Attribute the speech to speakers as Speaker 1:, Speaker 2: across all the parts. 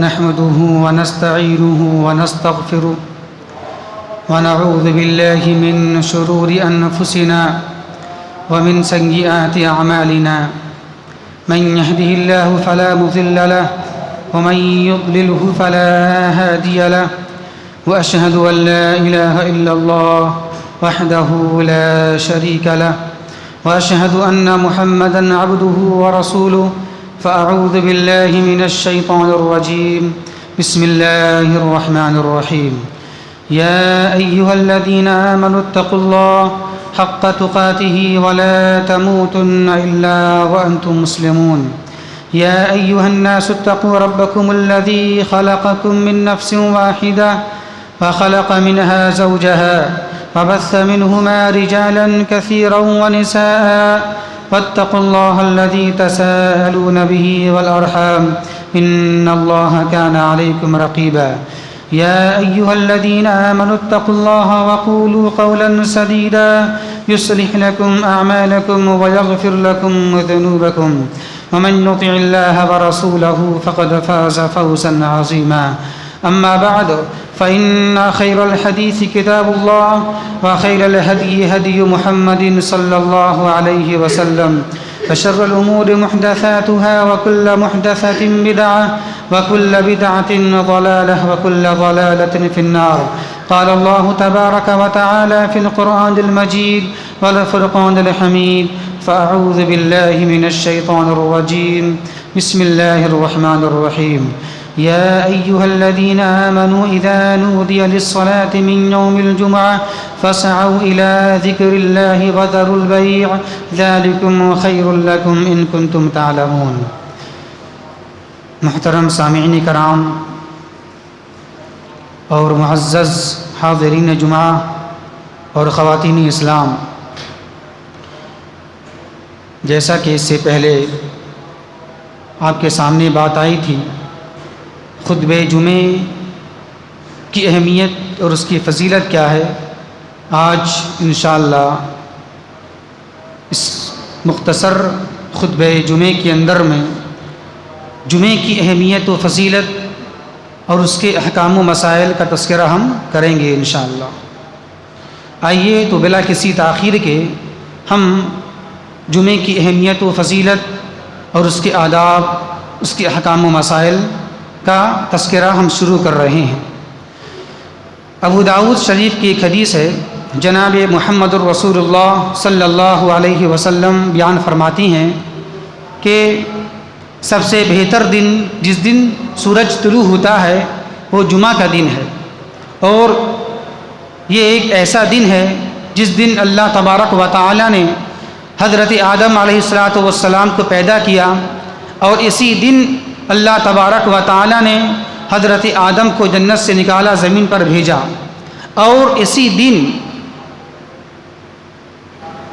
Speaker 1: نحمده ونستعينه ونستغفره ونعوذ بالله من شرور أنفسنا ومن سيئات أعمالنا من يهده الله فلا مضل له ومن يضلله فلا هادي له وأشهد أن لا إله إلا الله وحده لا شريك له وأشهد أن محمدًا عبده ورسوله فأعوذ بالله من الشيطان الرجيم بسم الله الرحمن الرحيم يا أيها الذين آمنوا اتقوا الله حق تقاته ولا تموتن إلا وأنتم مسلمون يا أيها الناس اتقوا ربكم الذي خلقكم من نفس واحدة وخلق منها زوجها وبث منهما رجالا كثيرا ونساء واتقوا الله الذي تساءلون به والأرحام إن الله كان عليكم رقيبا يا أيها الذين آمنوا اتقوا الله وقولوا قولا سديدا يصلح لكم أعمالكم ويغفر لكم ذنوبكم ومن يطع الله ورسوله فقد فاز فوزا عظيما أما بعد فإن خير الحديث كتاب الله وخير الهدي هدي محمد صلى الله عليه وسلم وشر الأمور محدثاتها وكل محدثة بدعة وكل بدعة ضلالة وكل ضلالة في النار قال الله تبارك وتعالى في القرآن المجيد والفرقان الحميد فأعوذ بالله من الشيطان الرجيم بسم الله الرحمن الرحيم يا أيها الذين آمنوا إذا نودي للصلاة من يوم الجمعة فاسعوا إلى ذكر الله وذروا البيع ذلكم خير لكم إن كنتم تعلمون. محترم سامعین کرام اور معزز حاضرین جمعہ اور خواتین اسلام، جیسا کہ اس سے پہلے آپ کے سامنے بات آئی تھی، خطبہ جمعے کی اہمیت اور اس کی فضیلت کیا ہے، آج انشاءاللہ اس مختصر خطبہ جمعے کے اندر میں جمعے کی اہمیت و فضیلت اور اس کے احکام و مسائل کا تذکرہ ہم کریں گے انشاءاللہ. آئیے تو بلا کسی تاخیر کے ہم جمعے کی اہمیت و فضیلت اور اس کے آداب، اس کے احکام و مسائل کا تذکرہ ہم شروع کر رہے ہیں. ابو داؤد شریف کی ایک حدیث ہے، جناب محمد الرسول اللہ صلی اللہ علیہ وسلم بیان فرماتی ہیں کہ سب سے بہتر دن جس دن سورج طلوع ہوتا ہے وہ جمعہ کا دن ہے، اور یہ ایک ایسا دن ہے جس دن اللہ تبارک و تعالی نے حضرت آدم علیہ السلام کو پیدا کیا، اور اسی دن اللہ تبارک و تعالی نے حضرت آدم کو جنت سے نکالا، زمین پر بھیجا، اور اسی دن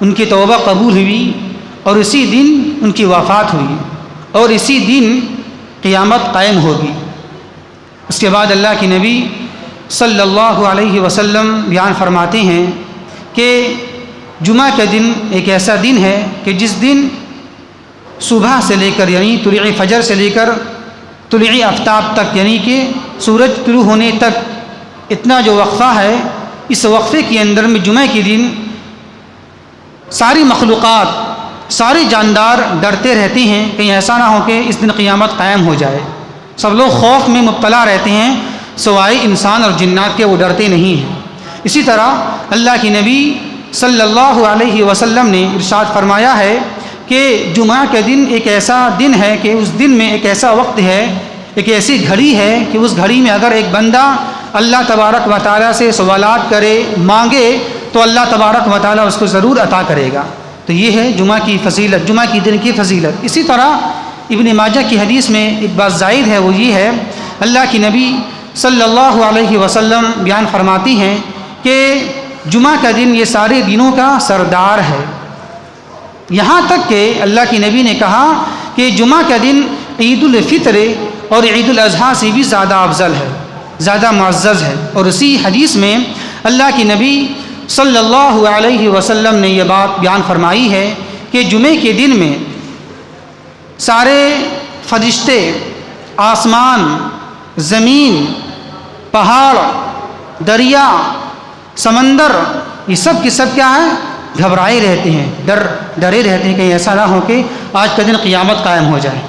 Speaker 1: ان کی توبہ قبول ہوئی، اور اسی دن ان کی وفات ہوئی، اور اسی دن قیامت قائم ہوگی. اس کے بعد اللہ کے نبی صلی اللہ علیہ وسلم بیان فرماتے ہیں کہ جمعہ کا دن ایک ایسا دن ہے کہ جس دن صبح سے لے کر یعنی طلوع فجر سے لے کر طلوع آفتاب تک، یعنی کہ سورج طلوع ہونے تک اتنا جو وقفہ ہے، اس وقفے کے اندر میں جمعہ کے دن ساری مخلوقات، سارے جاندار ڈرتے رہتے ہیں کہیں ایسا نہ ہو کہ اس دن قیامت قائم ہو جائے. سب لوگ خوف میں مبتلا رہتے ہیں سوائے انسان اور جنات کے، وہ ڈرتے نہیں ہیں. اسی طرح اللہ کے نبی صلی اللہ علیہ وسلم نے ارشاد فرمایا ہے کہ جمعہ کا دن ایک ایسا دن ہے کہ اس دن میں ایک ایسا وقت ہے، ایک ایسی گھڑی ہے کہ اس گھڑی میں اگر ایک بندہ اللہ تبارک و تعالیٰ سے سوالات کرے، مانگے، تو اللہ تبارک و تعالیٰ اس کو ضرور عطا کرے گا. تو یہ ہے جمعہ کی فضیلت، جمعہ کی دن کی فضیلت. اسی طرح ابن ماجہ کی حدیث میں ایک بات زائد ہے، وہ یہ ہے، اللہ کی نبی صلی اللہ علیہ وسلم بیان فرماتی ہیں کہ جمعہ کا دن یہ سارے دنوں کا سردار ہے. یہاں تک کہ اللہ کی نبی نے کہا کہ جمعہ کا دن عید الفطر اور عید الاضحیٰ سے بھی زیادہ افضل ہے، زیادہ معزز ہے. اور اسی حدیث میں اللہ کی نبی صلی اللہ علیہ وسلم نے یہ بات بیان فرمائی ہے کہ جمعے کے دن میں سارے فرشتے آسمان، زمین، پہاڑ، دریا، سمندر، یہ سب کے سب کیا ہے؟ گھبرائے رہتے ہیں، ڈرے رہتے ہیں کہیں ایسا نہ ہو کہ آج کا دن قیامت قائم ہو جائے۔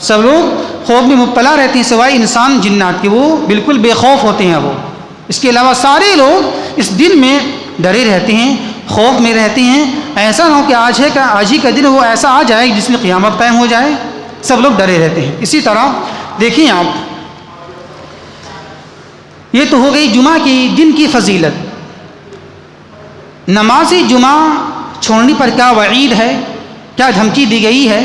Speaker 1: سب لوگ خوف میں مبتلا رہتے ہیں سوائے انسان جنات کے، وہ بالکل بے خوف ہوتے ہیں۔ وہ اس کے علاوہ سارے لوگ اس دن میں ڈرے رہتے ہیں، خوف میں رہتے ہیں، ایسا نہ ہو کہ آج ہی کا دن وہ ایسا آ جائے جس میں قیامت قائم ہو جائے۔ سب لوگ ڈرے رہتے ہیں۔ اسی طرح دیکھیں آپ، یہ تو ہو گئی جمعہ کی دن کی فضیلت۔ نماز جمعہ چھوڑنے پر کیا وعید ہے، کیا دھمکی دی گئی ہے؟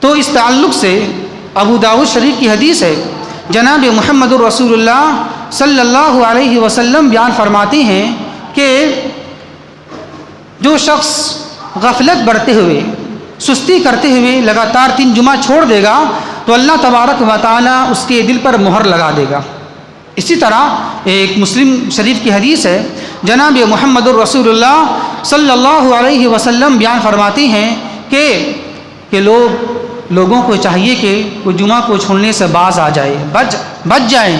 Speaker 1: تو اس تعلق سے ابو داؤد شریف کی حدیث ہے، جناب محمد الرسول اللہ صلی اللہ علیہ وسلم بیان فرماتے ہیں کہ جو شخص غفلت برتے ہوئے، سستی کرتے ہوئے لگاتار 3 جمعہ چھوڑ دے گا تو اللہ تبارک و تعالیٰ اس کے دل پر مہر لگا دے گا۔ اسی طرح ایک مسلم شریف کی حدیث ہے، جناب محمد الرسول اللہ صلی اللہ علیہ وسلم بیان فرماتے ہیں کہ لوگوں کو چاہیے کہ وہ جمعہ کو چھوڑنے سے باز آ جائے، بچ جائیں،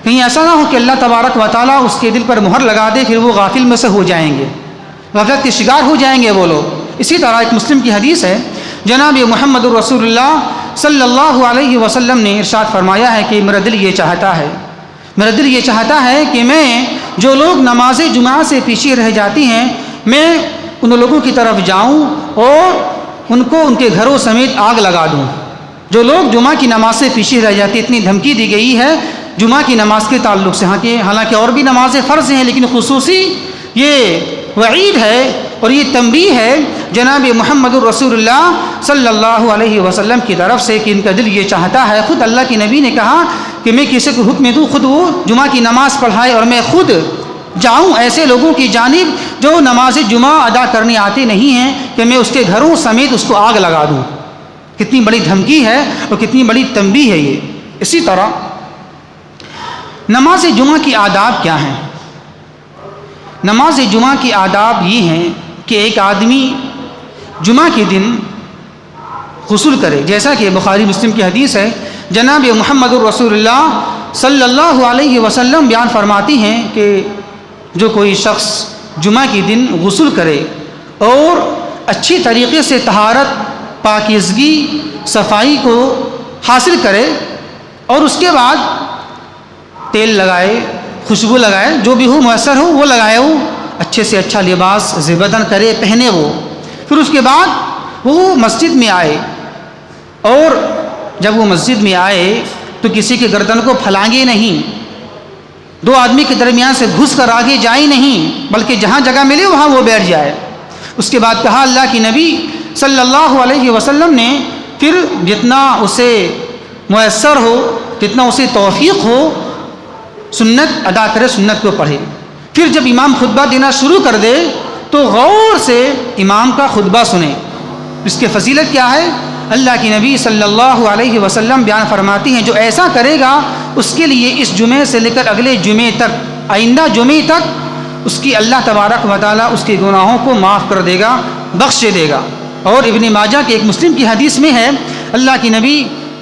Speaker 1: کہیں ایسا نہ ہو کہ اللہ تبارک و تعالیٰ اس کے دل پر مہر لگا دے، پھر وہ غافل میں سے ہو جائیں گے، غفلت کے شکار ہو جائیں گے وہ لوگ۔ اسی طرح ایک مسلم کی حدیث ہے، جناب محمد الرسول اللہ صلی اللہ علیہ وسلم نے ارشاد فرمایا ہے کہ میرا دل یہ چاہتا ہے کہ میں جو لوگ نماز جمعہ سے پیچھے رہ جاتی ہیں، میں ان لوگوں کی طرف جاؤں اور ان کو ان کے گھروں سمیت آگ لگا دوں۔ جو لوگ جمعہ کی نماز سے پیچھے رہ جاتی، اتنی دھمکی دی گئی ہے جمعہ کی نماز کے تعلق سے، حالانکہ اور بھی نمازیں فرض ہیں، لیکن خصوصی یہ وعید ہے اور یہ تنبیہ ہے جناب محمد الرسول اللہ صلی اللہ علیہ وسلم کی طرف سے کہ ان کا دل یہ چاہتا ہے۔ خود اللہ کے نبی نے کہا کہ میں کسی کو حکم دوں خود وہ جمعہ کی نماز پڑھائے اور میں خود جاؤں ایسے لوگوں کی جانب جو نماز جمعہ ادا کرنے آتے نہیں ہیں، کہ میں اس کے گھروں سمیت اس کو آگ لگا دوں۔ کتنی بڑی دھمکی ہے اور کتنی بڑی تنبیہ ہے یہ۔ اسی طرح نماز جمعہ کی آداب کیا ہیں؟ نماز جمعہ کی آداب یہ ہیں کہ ایک آدمی جمعہ کے دن غسل کرے، جیسا کہ بخاری مسلم کی حدیث ہے، جناب محمد الرسول اللہ صلی اللہ علیہ وسلم بیان فرماتی ہیں کہ جو کوئی شخص جمعہ کے دن غسل کرے اور اچھی طریقے سے طہارت، پاکیزگی، صفائی کو حاصل کرے اور اس کے بعد تیل لگائے، خوشبو لگائے، جو بھی ہو میسر ہو وہ لگائے، وہ اچھے سے اچھا لباس زیبدن کرے، پہنے وہ، پھر اس کے بعد وہ مسجد میں آئے، اور جب وہ مسجد میں آئے تو کسی کے گردن کو پھلانگے نہیں، 2 آدمی کے درمیان سے گھس کر آگے جائے نہیں، بلکہ جہاں جگہ ملے وہاں وہ بیٹھ جائے۔ اس کے بعد کہا اللہ کی نبی صلی اللہ علیہ وسلم نے پھر جتنا اسے میسر ہو، جتنا اسے توفیق ہو، سنت ادا کرے، سنت کو پڑھے۔ پھر جب امام خطبہ دینا شروع کر دے تو غور سے امام کا خطبہ سنے۔ اس کی فضیلت کیا ہے؟ اللہ کی نبی صلی اللہ علیہ وسلم بیان فرماتی ہیں جو ایسا کرے گا اس کے لیے اس جمعے سے لے کر اگلے جمعے تک، آئندہ جمعے تک اس کی اللہ تبارک و تعالیٰ اس کے گناہوں کو معاف کر دے گا، بخش دے گا۔ اور ابن ماجہ کے ایک مسلم کی حدیث میں ہے، اللہ کی نبی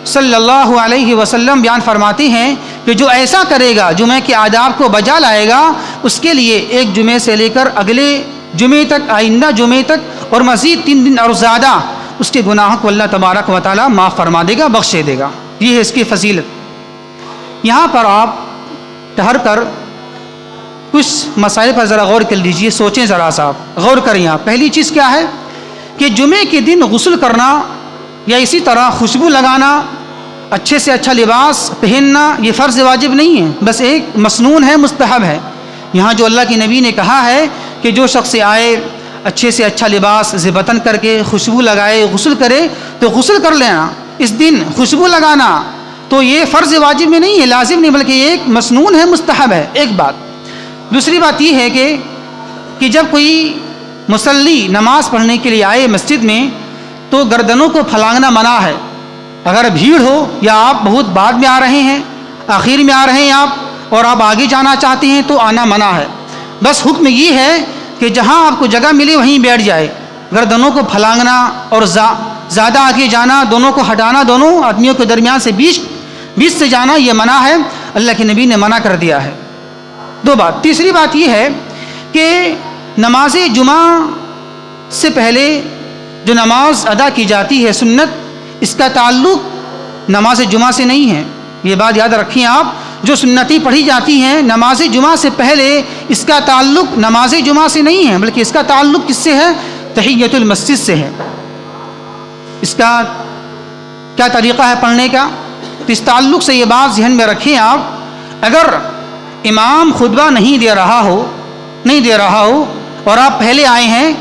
Speaker 1: صلی اللہ علیہ وسلم بیان فرماتے ہیں کہ جو ایسا کرے گا، جمعے کے آداب کو بجا لائے گا، اس کے لیے ایک جمعے سے لے کر اگلے جمعے تک، آئندہ جمعے تک اور مزید 3 دن اور زیادہ اس کے گناہوں کو اللہ تبارک و تعالیٰ معاف فرما دے گا، بخشے دے گا۔ یہ ہے اس کی فضیلت۔ یہاں پر آپ ٹھہر کر کچھ مسائل پر ذرا غور کر لیجئے، سوچیں ذرا سا، غور کریں آپ۔ پہلی چیز کیا ہے کہ جمعے کے دن غسل کرنا یا اسی طرح خوشبو لگانا، اچھے سے اچھا لباس پہننا، یہ فرض واجب نہیں ہے، بس ایک مسنون ہے، مستحب ہے۔ یہاں جو اللہ کے نبی نے کہا ہے کہ جو شخص آئے اچھے سے اچھا لباس زیبتن کر کے خوشبو لگائے، غسل کرے، تو غسل کر لینا اس دن، خوشبو لگانا تو یہ فرض واجب میں نہیں ہے، لازم نہیں، بلکہ ایک مسنون ہے، مستحب ہے، ایک بات۔ دوسری بات یہ ہے کہ جب کوئی مصلی نماز پڑھنے کے لیے آئے مسجد میں تو گردنوں کو پھلانگنا منع ہے۔ اگر بھیڑ ہو یا آپ بہت بعد میں آ رہے ہیں، آخر میں آ رہے ہیں آپ، اور آپ آگے جانا چاہتے ہیں تو آنا منع ہے۔ بس حکم یہ ہے کہ جہاں آپ کو جگہ ملے وہیں بیٹھ جائے، گردنوں کو پھلانگنا اور زیادہ آگے جانا، دونوں کو ہٹانا، دونوں آدمیوں کے درمیان سے بیچ سے جانا یہ منع ہے، اللہ کے نبی نے منع کر دیا ہے۔ دو بات۔ تیسری بات یہ ہے کہ نماز جمعہ سے پہلے جو نماز ادا کی جاتی ہے سنت، اس کا تعلق نماز جمعہ سے نہیں ہے۔ یہ بات یاد رکھیں آپ، جو سنتیں پڑھی جاتی ہیں نماز جمعہ سے پہلے، اس کا تعلق نماز جمعہ سے نہیں ہے، بلکہ اس کا تعلق کس سے ہے؟ تحیۃ المسجد سے ہے۔ اس کا کیا طریقہ ہے پڑھنے کا؟ تو اس تعلق سے یہ بات ذہن میں رکھیں آپ، اگر امام خطبہ نہیں دے رہا ہو اور آپ پہلے آئے ہیں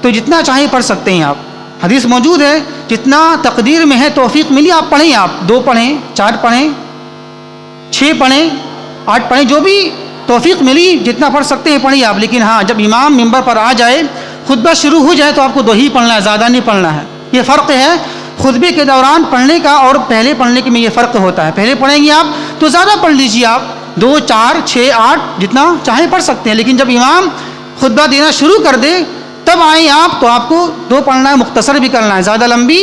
Speaker 1: تو جتنا چاہیں پڑھ سکتے ہیں آپ۔ حدیث موجود ہے، جتنا تقدیر میں ہے توفیق ملی آپ پڑھیں، آپ 2 پڑھیں، 4 پڑھیں، 6 پڑھیں، 8 پڑھیں، جو بھی توفیق ملی جتنا پڑھ سکتے ہیں پڑھیں آپ۔ لیکن ہاں، جب امام ممبر پر آ جائے، خطبہ شروع ہو جائے تو آپ کو 2 ہی پڑھنا ہے، زیادہ نہیں پڑھنا ہے۔ یہ فرق ہے خطبے کے دوران پڑھنے کا اور پہلے پڑھنے کے میں، یہ فرق ہوتا ہے۔ پہلے پڑھیں گے آپ تو زیادہ پڑھ لیجیے آپ، 2 4 6 8 جتنا چاہیں پڑھ سکتے ہیں، لیکن جب امام خطبہ دینا شروع کر دے تب آئیں آپ تو آپ کو 2 پڑھنا ہے، مختصر بھی کرنا ہے، زیادہ لمبی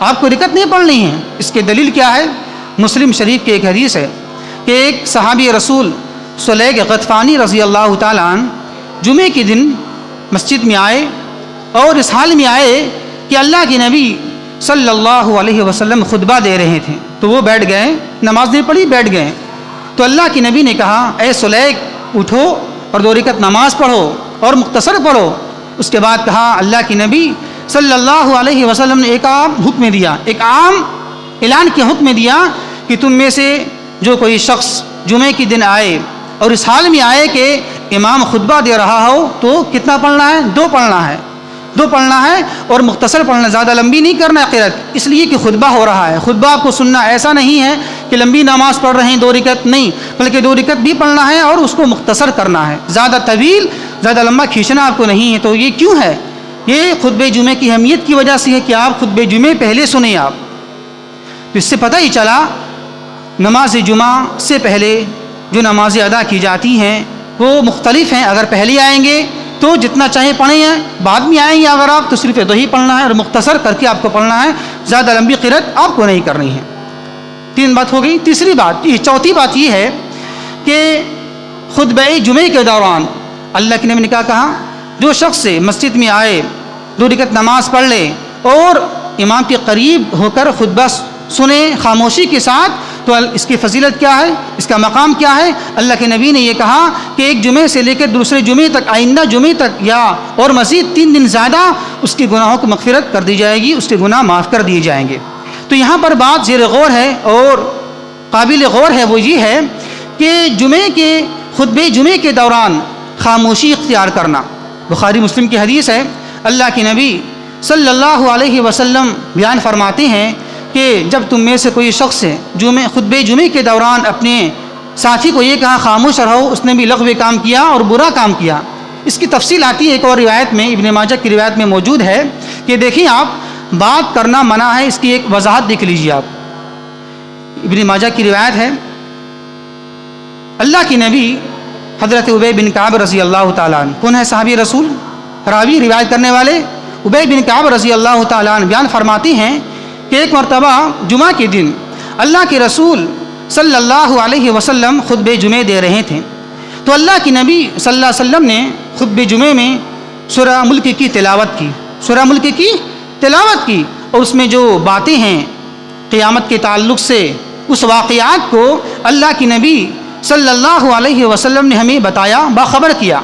Speaker 1: آپ کو رکعت نہیں پڑھنی ہے۔ اس کے دلیل کیا ہے؟ مسلم شریف کی ایک حدیث ہے کہ ایک صحابی رسول سلیق غطفانی رضی اللہ تعالیٰ عنہ جمعے کے دن مسجد میں آئے اور اس حال میں آئے کہ اللہ کے نبی صلی اللہ علیہ وسلم خطبہ دے رہے تھے، تو وہ بیٹھ گئے، نماز نہیں پڑھی، بیٹھ گئے۔ تو اللہ کے نبی نے کہا، اے سلیق اٹھو اور 2 رکعت نماز پڑھو اور مختصر پڑھو۔ اس کے بعد کہا، اللہ کے نبی صلی اللہ علیہ وسلم نے ایک عام حکم دیا، ایک عام اعلان کے حکم دیا کہ تم میں سے جو کوئی شخص جمعے کے دن آئے اور اس حال میں آئے کہ امام خطبہ دے رہا ہو تو کتنا پڑھنا ہے؟ 2 پڑھنا ہے، 2 پڑھنا ہے اور مختصر پڑھنا، زیادہ لمبی نہیں کرنا ہے قرأت، اس لیے کہ خطبہ ہو رہا ہے۔ خطبہ آپ کو سننا ایسا نہیں ہے کہ لمبی نماز پڑھ رہے ہیں 2 رکعت، نہیں، بلکہ 2 رکعت بھی پڑھنا ہے اور اس کو مختصر کرنا ہے، زیادہ طویل، زیادہ لمبا کھینچنا آپ کو نہیں ہے۔ تو یہ کیوں ہے؟ یہ خطبہ جمعے کی اہمیت کی وجہ سے ہے کہ آپ خطبہ جمعے پہلے سنیں آپ۔ تو اس سے پتہ ہی چلا نماز جمعہ سے پہلے جو نمازیں ادا کی جاتی ہیں وہ مختلف ہیں۔ اگر پہلے آئیں گے تو جتنا چاہے پڑھیں ہیں، بعد میں آئیں گے اگر آپ تو صرف 2 ہی پڑھنا ہے اور مختصر کر کے آپ کو پڑھنا ہے، زیادہ لمبی قرأت آپ کو نہیں کرنی ہے۔ 3 بات ہو گئی۔ تیسری بات، چوتھی بات یہ ہے کہ خطبہ جمعے کے دوران اللہ کے نبی نے کیا کہا؟ جو شخص مسجد میں آئے، 2 رکعت نماز پڑھ لے اور امام کے قریب ہو کر خطبہ سنے خاموشی کے ساتھ، تو اس کی فضیلت کیا ہے، اس کا مقام کیا ہے؟ اللہ کے نبی نے یہ کہا کہ ایک جمعے سے لے کر دوسرے جمعے تک، آئندہ جمعے تک یا اور مزید 3 دن زیادہ اس کے گناہوں کی مغفرت کر دی جائے گی، اس کے گناہ معاف کر دیے جائیں گے۔ تو یہاں پر بات زیر غور ہے اور قابل غور ہے، وہ یہ ہے کہ خطبے جمعے کے دوران خاموشی اختیار کرنا۔ بخاری مسلم کی حدیث ہے، اللہ کے نبی صلی اللہ علیہ وسلم بیان فرماتے ہیں کہ جب تم میں سے کوئی شخص خطبہ جمعے کے دوران اپنے ساتھی کو یہ کہا خاموش رہو، اس نے بھی لغو کام کیا اور برا کام کیا۔ اس کی تفصیل آتی ہے ایک اور روایت میں، ابن ماجہ کی روایت میں موجود ہے کہ دیکھیں آپ، بات کرنا منع ہے، اس کی ایک وضاحت دیکھ لیجیے آپ۔ ابن ماجہ کی روایت ہے، اللہ کے نبی حضرت ابی بن کعب رضی اللہ تعالیٰ عنہ، کون ہے صحابی رسول؟ راوی، روایت کرنے والے ابی بن کعب رضی اللہ تعالیٰ عنہ بیان فرماتے ہیں کہ ایک مرتبہ جمعہ کے دن اللہ کے رسول صلی اللہ علیہ وسلم خطبہ جمعے دے رہے تھے، تو اللہ کے نبی صلی اللہ علیہ وسلم نے خطبہ جمعے میں سورہ ملک کی تلاوت کی، سورہ ملک کی تلاوت کی، اور اس میں جو باتیں ہیں قیامت کے تعلق سے، اس واقعات کو اللہ کے نبی صلی اللہ علیہ وسلم نے ہمیں بتایا، باخبر کیا۔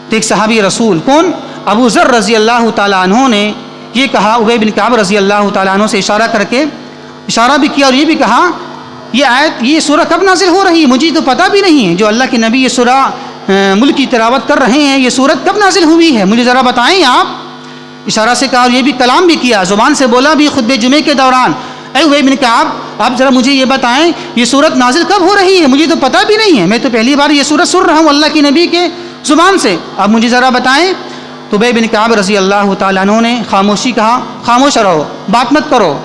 Speaker 1: تو ایک صحابی رسول کون؟ ابو ذر رضی اللہ تعالیٰ عنہ نے یہ کہا، ابی بن کعب رضی اللہ تعالیٰ عنہ سے اشارہ کر کے اشارہ بھی کیا اور یہ بھی کہا، یہ آیت، یہ سورہ کب نازل ہو رہی ہے؟ مجھے تو پتہ بھی نہیں ہے، جو اللہ کے نبی یہ سورہ ملک کی تلاوت کر رہے ہیں، یہ سورت کب نازل ہوئی ہے، مجھے ذرا بتائیں آپ۔ اشارہ سے کہا اور یہ بھی کلام بھی کیا، زبان سے بولا بھی خطبہ جمعے کے دوران، اے ابی بن کعب آپ ذرا مجھے یہ بتائیں یہ سورت نازل کب ہو رہی ہے، مجھے تو پتہ بھی نہیں ہے، میں تو پہلی بار یہ سورت سن رہا ہوں اللہ کے نبی کے زبان سے، آپ مجھے ذرا بتائیں۔ تو ابی بن کعب رضی اللہ تعالیٰ عنہ نے خاموشی کہا، خاموش رہو، بات مت کرو،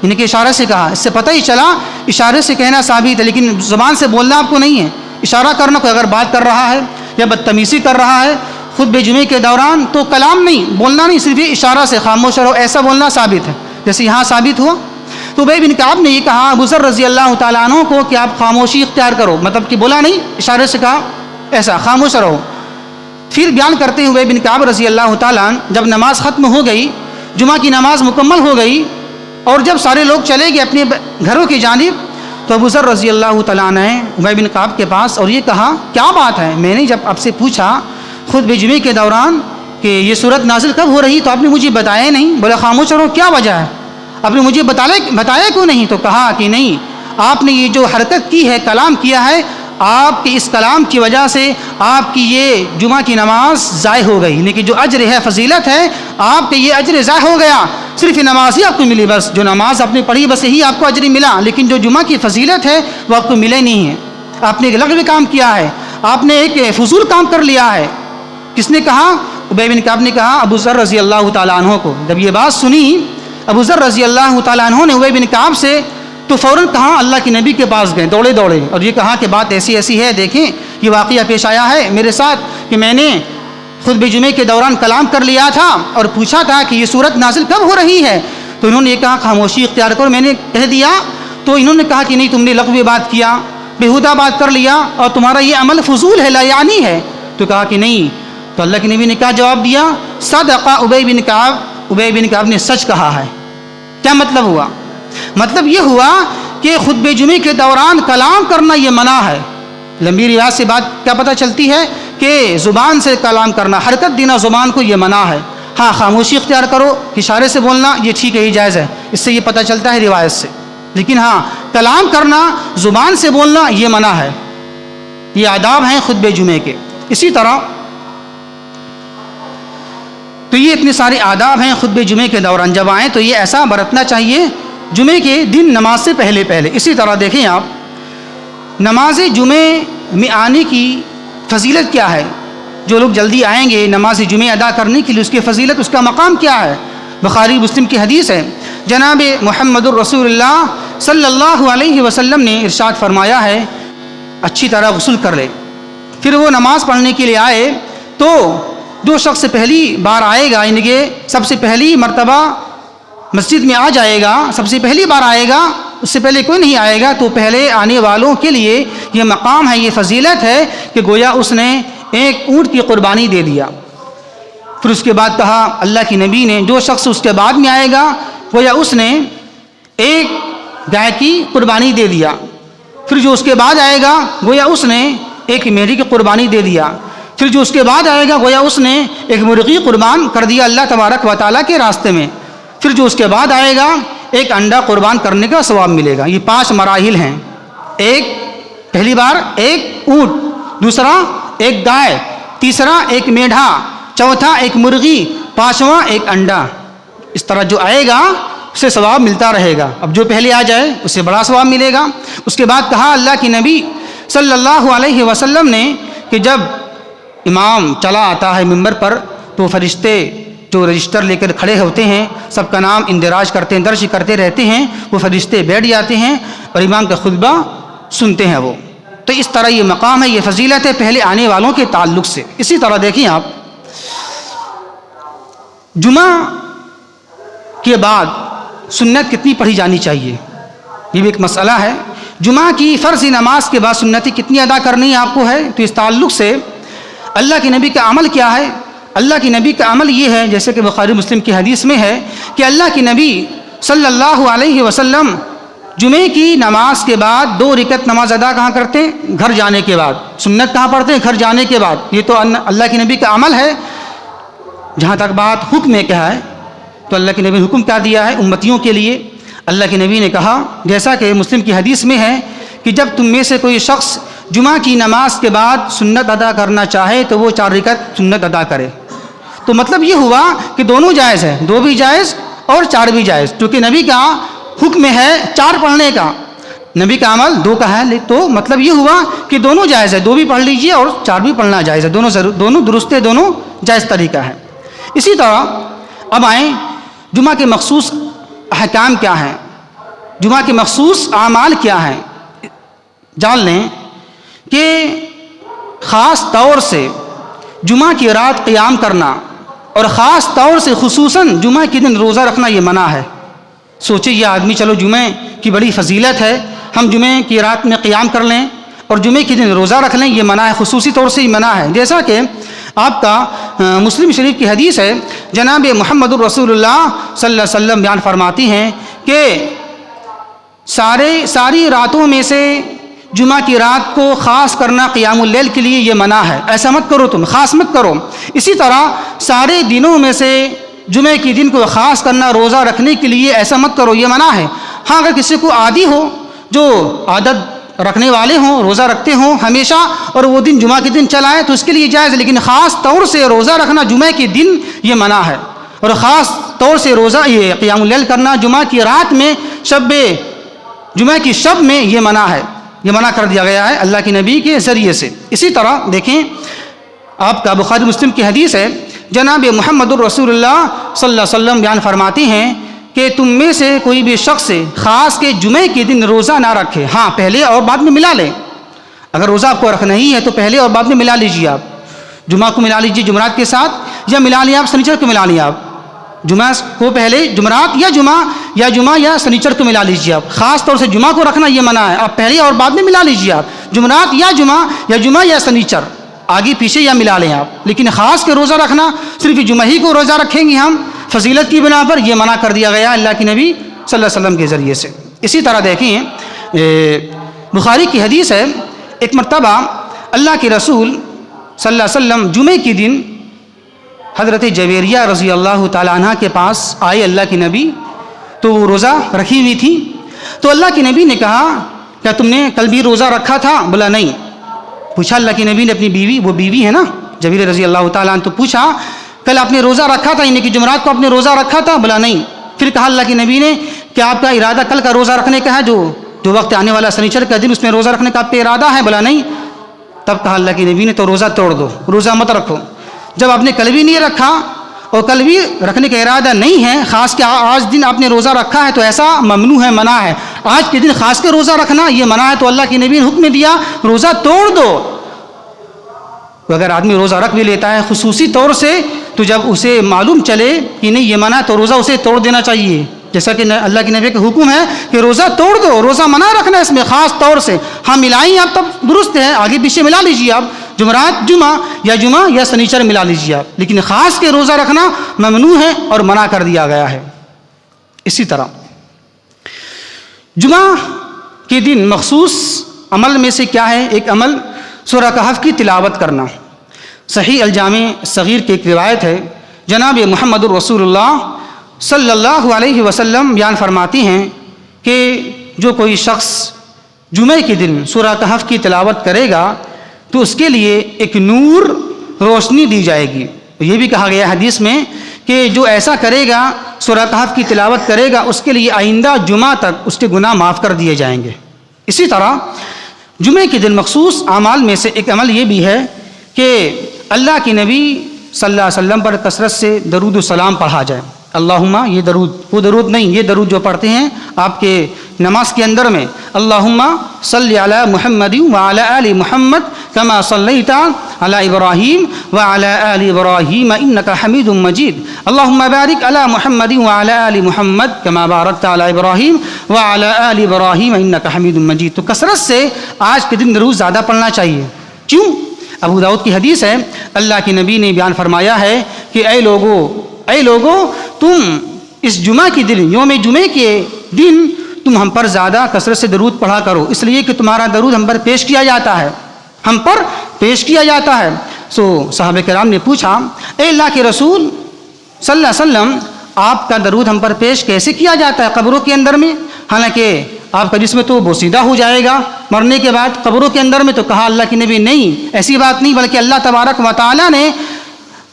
Speaker 1: ان کے اشارے سے کہا۔ اس سے پتہ ہی چلا اشارے سے کہنا ثابت ہے، لیکن زبان سے بولنا آپ کو نہیں ہے، اشارہ کرنا، کوئی اگر بات کر رہا ہے یا بدتمیزی کر رہا ہے خطبہ جمعے کے دوران تو کلام نہیں، بولنا نہیں، صرف اشارہ سے خاموش رہو ایسا بولنا ثابت ہے، جیسے یہاں ثابت ہوا. تو ابی بن کعب نے یہ کہا ابو ذر رضی اللہ تعالیٰ عنہ کو کہ آپ خاموشی اختیار کرو، مطلب کہ بولا نہیں، اشارے سے کہا ایسا خاموش رہو. پھر بیان کرتے ہوئے ابی بن کعب رضی اللہ تعالیٰ عنہ جب نماز ختم ہو گئی، جمعہ کی نماز مکمل ہو گئی اور جب سارے لوگ چلے گئے اپنے گھروں کی جانب، تو ابو ذر رضی اللہ تعالیٰ عنہ نے ابی بن کعب کے پاس اور یہ کہا کیا بات ہے؟ میں نے جب آپ سے پوچھا خطبہ جمعے کے دوران کہ یہ صورت نازل کب ہو رہی تو آپ نے مجھے بتایا نہیں. بولا خاموش رہو، کیا وجہ ہے؟ آپ نے مجھے بتایا کیوں نہیں؟ تو کہا کہ نہیں، آپ نے یہ جو حرکت کی ہے، کلام کیا ہے، آپ کے اس کلام کی وجہ سے آپ کی یہ جمعہ کی نماز ضائع ہو گئی، لیکن جو اجر ہے، فضیلت ہے، آپ کے یہ اجر ضائع ہو گیا. صرف نماز ہی آپ کو ملی، بس جو نماز آپ نے پڑھی بس یہی آپ کو اجر ملا، لیکن جو جمعہ کی فضیلت ہے وہ آپ کو ملے نہیں ہے. آپ نے ایک لغو کام کیا ہے، آپ نے ایک فضول کام کر لیا ہے. کس نے کہا؟ ابی بن کعب نے کہا ابو ذر رضی اللہ تعالیٰ عنہ کو. جب یہ بات سنی ابو ذر رضی اللہ تعالیٰ عنہ نے ابی بن کعب سے تو فوراً کہا اللہ کے نبی کے پاس گئے دوڑے اور یہ کہا کہ بات ایسی ایسی ہے، دیکھیں یہ واقعہ پیش آیا ہے میرے ساتھ کہ میں نے خطبہ جمعے کے دوران کلام کر لیا تھا اور پوچھا تھا کہ یہ صورت نازل کب ہو رہی ہے. تو انہوں نے یہ کہا خاموشی اختیار کرو. میں نے کہہ دیا تو انہوں نے کہا کہ نہیں، تم نے لغوی بات کیا، بیہودہ بات کر لیا اور تمہارا یہ عمل فضول ہے، لا یعنی ہے. تو کہا کہ نہیں. تو اللہ کے نبی نے کہا جواب دیا صدق ابی بن کعب، ابی بن کعب نے سچ کہا ہے. کیا مطلب ہوا؟ مطلب یہ ہوا کہ خطبہ جمعے کے دوران کلام کرنا یہ منع ہے. لمبی روایت سے بات کیا پتہ چلتی ہے کہ زبان سے کلام کرنا، حرکت دینا زبان کو یہ منع ہے. ہاں خاموشی اختیار کرو، اشارے سے بولنا یہ ٹھیک ہے، یہ جائز ہے، اس سے یہ پتہ چلتا ہے روایت سے. لیکن ہاں کلام کرنا، زبان سے بولنا یہ منع ہے. یہ آداب ہیں خطبہ جمعے کے. اسی طرح تو یہ اتنے سارے آداب ہیں خطبہ جمعے کے دوران جب آئیں تو یہ ایسا برتنا چاہیے جمعے کے دن نماز سے پہلے. اسی طرح دیکھیں آپ نماز جمعے میں آنے کی فضیلت کیا ہے. جو لوگ جلدی آئیں گے نماز جمعہ ادا کرنے کے لیے، اس کی فضیلت، اس کا مقام کیا ہے. بخاری مسلم کی حدیث ہے، جناب محمد الرسول اللہ صلی اللہ علیہ وسلم نے ارشاد فرمایا ہے اچھی طرح غسل کر لے. پھر وہ نماز پڑھنے کے لیے آئے تو جو شخص پہلی بار آئے گا، یعنی کہ سب سے پہلی مرتبہ مسجد میں آ جائے گا، سب سے پہلی بار آئے گا، اس سے پہلے کوئی نہیں آئے گا، تو پہلے آنے والوں کے لیے یہ مقام ہے، یہ فضیلت ہے کہ گویا اس نے ایک اونٹ کی قربانی دے دیا. پھر اس کے بعد کہا اللہ کی نبی نے جو شخص اس کے بعد میں آئے گا گویا اس نے ایک گائے کی قربانی دے دیا. پھر جو اس کے بعد آئے گا گویا اس نے ایک میڑھی کی قربانی دے دیا. پھر جو اس کے بعد آئے گا گویا اس نے ایک مرغی قربان کر دیا اللہ تبارک و تعالیٰ کے راستے میں. پھر جو اس کے بعد آئے گا ایک انڈا قربان کرنے کا ثواب ملے گا. یہ 5 مراحل ہیں. ایک پہلی بار ایک اونٹ، دوسرا ایک گائے، تیسرا ایک میڑھا، چوتھا ایک مرغی، پانچواں ایک انڈا. اس طرح جو آئے گا اسے ثواب ملتا رہے گا. اب جو پہلے آ جائے اسے بڑا ثواب ملے گا. اس کے بعد کہا اللہ کی نبی صلی اللہ علیہ وسلم نے کہ جب امام چلا آتا ہے ممبر پر تو فرشتے جو رجسٹر لے کر کھڑے ہوتے ہیں سب کا نام اندراج کرتے ہیں، درج کرتے رہتے ہیں. وہ فرشتے بیٹھ جاتے ہیں اور امام کا خطبہ سنتے ہیں وہ. تو اس طرح یہ مقام ہے، یہ فضیلت ہے پہلے آنے والوں کے تعلق سے. اسی طرح دیکھیں آپ جمعہ کے بعد سنت کتنی پڑھی جانی چاہیے، یہ بھی ایک مسئلہ ہے. جمعہ کی فرض نماز کے بعد سنتیں کتنی ادا کرنی آپ کو ہے. تو اس تعلق سے اللہ کے نبی کا عمل کیا ہے. اللہ کے نبی کا عمل یہ ہے جیسے کہ بخاری مسلم کی حدیث میں ہے کہ اللہ کے نبی صلی اللہ علیہ وسلم جمعے کی نماز کے بعد 2 رکعت نماز ادا کہاں کرتے ہیں؟ گھر جانے کے بعد. سنت کہاں پڑھتے ہیں؟ گھر جانے کے بعد. یہ تو اللہ کے نبی کا عمل ہے. جہاں تک بات حکم میں کیا ہے تو اللہ کے نبی نے حکم کیا دیا ہے امتیوں کے لیے. اللہ کے نبی نے کہا جیسا کہ مسلم کی حدیث میں ہے کہ جب تم میں سے کوئی شخص جمعہ کی نماز کے بعد سنت ادا کرنا چاہے تو وہ 4 رکعت سنت ادا کرے. تو مطلب یہ ہوا کہ دونوں جائز ہے، 2 بھی جائز اور 4 بھی جائز. کیونکہ نبی کا حکم ہے 4 پڑھنے کا، نبی کا عمل 2 کا ہے. تو مطلب یہ ہوا کہ دونوں جائز ہے، 2 بھی پڑھ لیجئے اور 4 بھی پڑھنا جائز ہے. دونوں درست ہے، دونوں جائز طریقہ ہے. اسی طرح اب آئیں جمعہ کے مخصوص احکام کیا ہیں، جمعہ کے مخصوص اعمال کیا ہیں. جان لیں کہ خاص طور سے جمعہ کی رات قیام کرنا اور خاص طور سے خصوصاً جمعہ کے دن روزہ رکھنا یہ منع ہے. سوچے یہ آدمی چلو جمعے کی بڑی فضیلت ہے، ہم جمعے کی رات میں قیام کر لیں اور جمعے کے دن روزہ رکھ لیں، یہ منع ہے، خصوصی طور سے یہ منع ہے۔ جیسا کہ آپ کا مسلم شریف کی حدیث ہے، جناب محمد الرسول اللہ صلی اللہ علیہ وسلم بیان فرماتی ہیں کہ ساری راتوں میں سے جمعہ کی رات کو خاص کرنا قیام اللیل کے لیے یہ منع ہے، ایسا مت کرو، تم خاص مت کرو۔ اسی طرح سارے دنوں میں سے جمعے کے دن کو خاص کرنا روزہ رکھنے کے لیے ایسا مت کرو، یہ منع ہے۔ ہاں اگر کسی کو عادی ہو، جو عادت رکھنے والے ہوں، روزہ رکھتے ہوں ہمیشہ، اور وہ دن جمعہ کے دن چلائے تو اس کے لیے جائز ہے، لیکن خاص طور سے روزہ رکھنا جمعہ کے دن یہ منع ہے، اور خاص طور سے روزہ یہ قیام اللیل کرنا جمعہ کی رات میں جمعہ کی شب میں یہ منع ہے، یہ منع کر دیا گیا ہے اللہ کے نبی کے ذریعے سے۔ اسی طرح دیکھیں آپ کا بخاری مسلم کی حدیث ہے، جناب محمد الرسول اللہ صلی اللہ علیہ وسلم بیان فرماتے ہیں کہ تم میں سے کوئی بھی شخص خاص کے جمعے کے دن روزہ نہ رکھے، ہاں پہلے اور بعد میں ملا لیں، اگر روزہ آپ کو رکھنا ہی ہے تو پہلے اور بعد میں ملا لیجیے، آپ جمعہ کو ملا لیجیے جمعرات کے ساتھ، یا ملا لیں آپ سنیچر کو ملا لیں، آپ جمعہ کو پہلے جمعرات یا جمعہ یا سنیچر کو ملا لیجیے، آپ خاص طور سے جمعہ کو رکھنا یہ منع ہے، آپ پہلے اور بعد میں ملا لیجیے، آپ جمعرات یا جمعہ یا سنیچر آگے پیچھے یا ملا لیں آپ، لیکن خاص کے روزہ رکھنا صرف جمعہ ہی کو روزہ رکھیں گے ہم فضیلت کی بنا پر، یہ منع کر دیا گیا اللہ کے نبی صلی اللہ علیہ وسلم کے ذریعے سے۔ اسی طرح دیکھیں بخاری کی حدیث ہے، ایک مرتبہ اللہ کے رسول صلی اللہ علیہ وسلم جمعے کے دن حضرت جویریہ رضی اللہ تعالیٰ عنہ کے پاس آئے اللہ کے نبی، تو وہ روزہ رکھی ہوئی تھی، تو اللہ کے نبی نے کہا کیا تم نے کل بھی روزہ رکھا تھا؟ بولا نہیں۔ پوچھا اللہ کے نبی نے اپنی بیوی، وہ بیوی ہے نا جویریہ رضی اللہ تعالیٰ عنہ، تو پوچھا کل آپ نے روزہ رکھا تھا، یعنی کہ جمعرات کو آپ نے روزہ رکھا تھا؟ بولا نہیں۔ پھر کہا اللہ کے نبی نے کہ آپ کا ارادہ کل کا روزہ رکھنے کا ہے، جو وقت آنے والا سنیچر کا دن، اس میں روزہ رکھنے کا آپ کا ارادہ ہے؟ بولا نہیں۔ تب کہا اللہ کے نبی نے تو روزہ توڑ دو، روزہ مت رکھو۔ جب آپ نے کل بھی نہیں رکھا اور کل بھی رکھنے کا ارادہ نہیں ہے، خاص کے آج دن آپ نے روزہ رکھا ہے، تو ایسا ممنوع ہے، منع ہے، آج کے دن خاص کے روزہ رکھنا یہ منع ہے، تو اللہ کے نبی نے حکم دیا روزہ توڑ دو۔ اگر آدمی روزہ رکھ بھی لیتا ہے خصوصی طور سے، تو جب اسے معلوم چلے کہ نہیں یہ منع، تو روزہ اسے توڑ دینا چاہیے، جیسا کہ اللہ کے نبی کا حکم ہے کہ روزہ توڑ دو، روزہ منع رکھنا اس میں خاص طور سے۔ ہاں ملائیں آپ تب درست ہے، آگے پیچھے ملا لیجیے، آپ جمعرات جمعہ یا سنیچر ملا لیجیے آپ، لیکن خاص کے روزہ رکھنا ممنوع ہے اور منع کر دیا گیا ہے۔ اسی طرح جمعہ کے دن مخصوص عمل میں سے کیا ہے؟ ایک عمل سورہ کہف کی تلاوت کرنا۔ صحیح الجامع صغیر کی ایک روایت ہے، جناب محمد الرسول اللہ صلی اللہ علیہ وسلم بیان فرماتی ہیں کہ جو کوئی شخص جمعے کے دن سورہ کہف کی تلاوت کرے گا تو اس کے لیے ایک نور روشنی دی جائے گی۔ یہ بھی کہا گیا حدیث میں کہ جو ایسا کرے گا، سورہ کہف کی تلاوت کرے گا، اس کے لیے آئندہ جمعہ تک اس کے گناہ معاف کر دیے جائیں گے۔ اسی طرح جمعے کے دن مخصوص اعمال میں سے ایک عمل یہ بھی ہے کہ اللہ کے نبی صلی اللہ علیہ وسلم پر کثرت سے درود و سلام پڑھا جائے۔ اللہم، یہ درود وہ درود نہیں، یہ درود جو پڑھتے ہیں آپ کے نماز کے اندر میں، اللہم صلی علی محمد وعلی آل محمد کما صلیت علی ابراہیم وعلی آل ابراہیم انک حمید مجید، اللہم بارک علی محمد وعلی آل محمد کما بارکت علی ابراہیم وعلی آل ابراہیم انک حمید مجید۔ تو کثرت سے آج کے دن درود زیادہ پڑھنا چاہیے۔ کیوں؟ ابو داؤد کی حدیث ہے، اللہ کے نبی نے بیان فرمایا ہے کہ اے لوگو تم اس جمعہ کے دن، یوم جمعے کے دن تم ہم پر زیادہ کثرت سے درود پڑھا کرو، اس لیے کہ تمہارا درود ہم پر پیش کیا جاتا ہے، ہم پر پیش کیا جاتا ہے۔ صحابہ کرام نے پوچھا اے اللہ کے رسول صلی اللہ علیہ وسلم، آپ کا درود ہم پر پیش کیسے کیا جاتا ہے قبروں کے اندر میں؟ حالانکہ آپ کا جسم تو بوسیدہ ہو جائے گا مرنے کے بعد قبروں کے اندر میں۔ تو کہا اللہ کے نبی نہیں، ایسی بات نہیں، بلکہ اللہ تبارک و تعالیٰ نے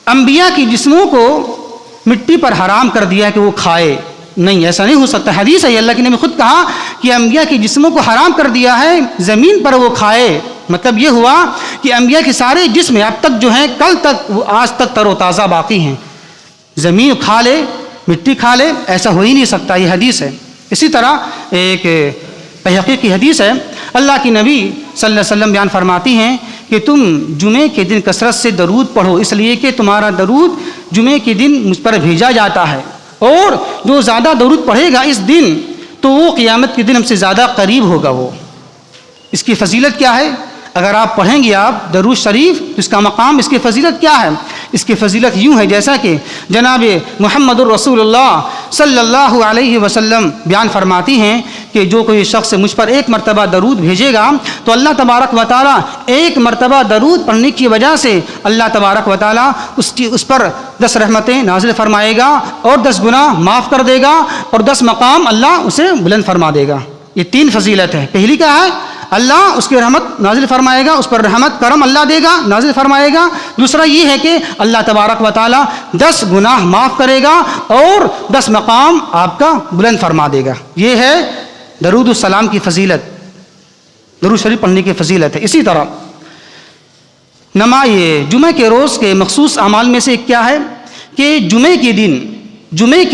Speaker 1: انبیاء کی جسموں کو مٹی پر حرام کر دیا ہے کہ وہ کھائے، نہیں ایسا نہیں ہو سکتا، حدیث ہے، اللہ کے نبی خود کہا کہ انبیاء کی جسموں کو حرام کر دیا ہے زمین پر وہ کھائے۔ مطلب یہ ہوا کہ انبیاء کے سارے جسم اب تک جو ہیں کل تک وہ آج تک تر و تازہ باقی ہیں، زمین کھا لے مٹی کھا لے ایسا ہو ہی نہیں سکتا، یہ حدیث ہے۔ اسی طرح ایک بحقی کی حدیث ہے، اللہ کی نبی صلی اللہ علیہ وسلم بیان فرماتی ہیں کہ تم جمعے کے دن کثرت سے درود پڑھو، اس لیے کہ تمہارا درود جمعے کے دن مجھ پر بھیجا جاتا ہے اور جو زیادہ درود پڑھے گا اس دن تو وہ قیامت کے دن ہم سے زیادہ قریب ہوگا. وہ اس کی فضیلت کیا ہے؟ اگر آپ پڑھیں گے آپ درود شریف تو اس کا مقام، اس کی فضیلت کیا ہے؟ اس کی فضیلت یوں ہے جیسا کہ جناب محمد الرسول اللہ صلی اللہ علیہ وسلم بیان فرماتی ہیں کہ جو کوئی شخص مجھ پر ایک مرتبہ درود بھیجے گا تو اللہ تبارک و تعالیٰ ایک مرتبہ درود پڑھنے کی وجہ سے اللہ تبارک و تعالیٰ اس پر 10 رحمتیں نازل فرمائے گا اور 10 گناہ معاف کر دے گا اور 10 مقام اللہ اسے بلند فرما دے گا. یہ 3 فضیلت ہے. پہلی کیا ہے؟ اللہ اس کی رحمت نازل فرمائے گا، اس پر رحمت کرم اللہ دے گا، نازل فرمائے گا. دوسرا یہ ہے کہ اللہ تبارک و تعالیٰ 10 گناہ معاف کرے گا اور 10 مقام آپ کا بلند فرما دے گا. یہ ہے درود السلام کی فضیلت، درود شریف پڑھنے کی فضیلت ہے. اسی طرح جمعہ کے روز کے مخصوص اعمال میں سے ایک کیا ہے کہ جمعے کے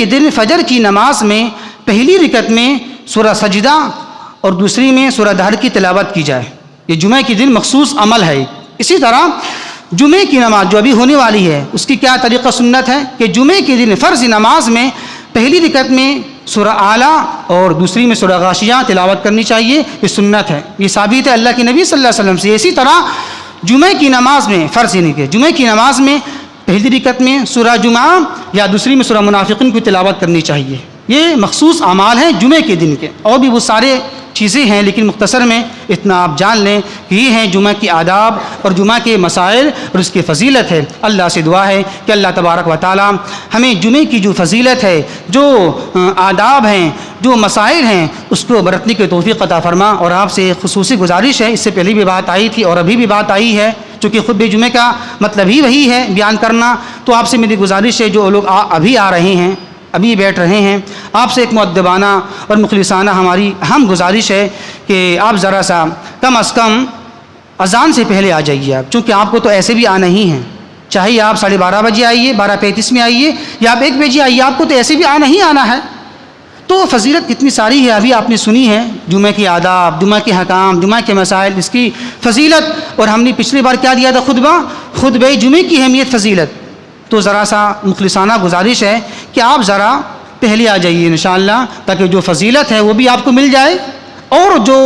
Speaker 1: دن فجر کی نماز میں پہلی رکعت میں سورہ سجدہ اور دوسری میں سورہ دہر کی تلاوت کی جائے. یہ جمعہ کے دن مخصوص عمل ہے. اسی طرح جمعے کی نماز جو ابھی ہونے والی ہے اس کی کیا طریقہ سنت ہے کہ جمعے کے دن فرض نماز میں پہلی رکعت میں سورہ اعلیٰ اور دوسری میں سورہ غاشیہ تلاوت کرنی چاہیے. یہ سنت ہے، یہ ثابت ہے اللہ کے نبی صلی اللہ علیہ وسلم سے. اسی طرح جمعے کی نماز میں فرض یعنی کہ جمعے کی نماز میں پہلی رکعت میں سورہ جمعہ یا دوسری میں سورہ منافقین کی تلاوت کرنی چاہیے. یہ مخصوص اعمال ہیں جمعے کے دن کے. اور بھی وہ سارے چیزیں ہیں لیکن مختصر میں اتنا آپ جان لیں کہ یہ ہیں جمعہ کی آداب اور جمعہ کے مسائل اور اس کی فضیلت ہے. اللہ سے دعا ہے کہ اللہ تبارک و تعالی ہمیں جمعے کی جو فضیلت ہے، جو آداب ہیں، جو مسائل ہیں، اس کو برتنے کی توفیق عطا فرما. اور آپ سے خصوصی گزارش ہے، اس سے پہلے بھی بات آئی تھی اور ابھی بھی بات آئی ہے، چونکہ خطبہ جمعے کا مطلب ہی وہی ہے بیان کرنا. تو آپ سے میری گزارش ہے جو لوگ ابھی آ رہے ہیں، ابھی بیٹھ رہے ہیں، آپ سے ایک مؤدبانہ اور مخلصانہ ہماری اہم گزارش ہے کہ آپ ذرا سا کم از کم اذان سے پہلے آ جائیے. آپ چونکہ آپ کو تو ایسے بھی آنا ہی ہے، چاہے آپ 12:30 بجے آئیے، 12:35 میں آئیے یا آپ 1 بجے آئیے، آپ کو تو ایسے بھی آنا ہی آنا ہے. تو فضیلت کتنی ساری ہے ابھی آپ نے سنی ہے، جمعہ کی آداب، جمعہ کے حکام، جمعہ کے مسائل، اس کی فضیلت. اور ہم نے پچھلی بار کیا دیا تھا خطبہ جمعے کی اہمیت فضیلت. تو ذرا سا مخلصانہ گزارش ہے کہ آپ ذرا پہلے آ جائیے انشاءاللہ، تاکہ جو فضیلت ہے وہ بھی آپ کو مل جائے اور جو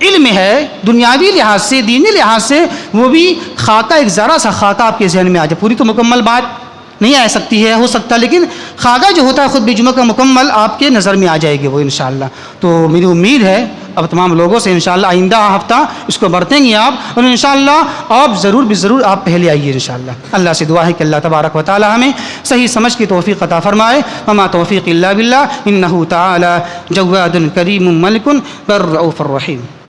Speaker 1: علم ہے دنیاوی لحاظ سے، دینی لحاظ سے، وہ بھی خاکہ، ایک ذرا سا خاکہ آپ کے ذہن میں آ جائے. پوری تو مکمل بات نہیں آ سکتی ہے، ہو سکتا، لیکن خاکہ جو ہوتا ہے خطبہ جمعہ کا مکمل آپ کے نظر میں آ جائے گی وہ انشاءاللہ. تو میری امید ہے اب تمام لوگوں سے انشاءاللہ آئندہ ہفتہ اس کو برتیں گے آپ، اور انشاءاللہ آپ ضرور آپ پہلے آئیے انشاءاللہ. اللہ سے دعا ہے کہ اللہ تبارک و تعالی ہمیں صحیح سمجھ کی توفیق عطا فرمائے. وما توفیق الا باللہ، انہ تعالی جواد کریم ملک بر رؤوف الرحیم.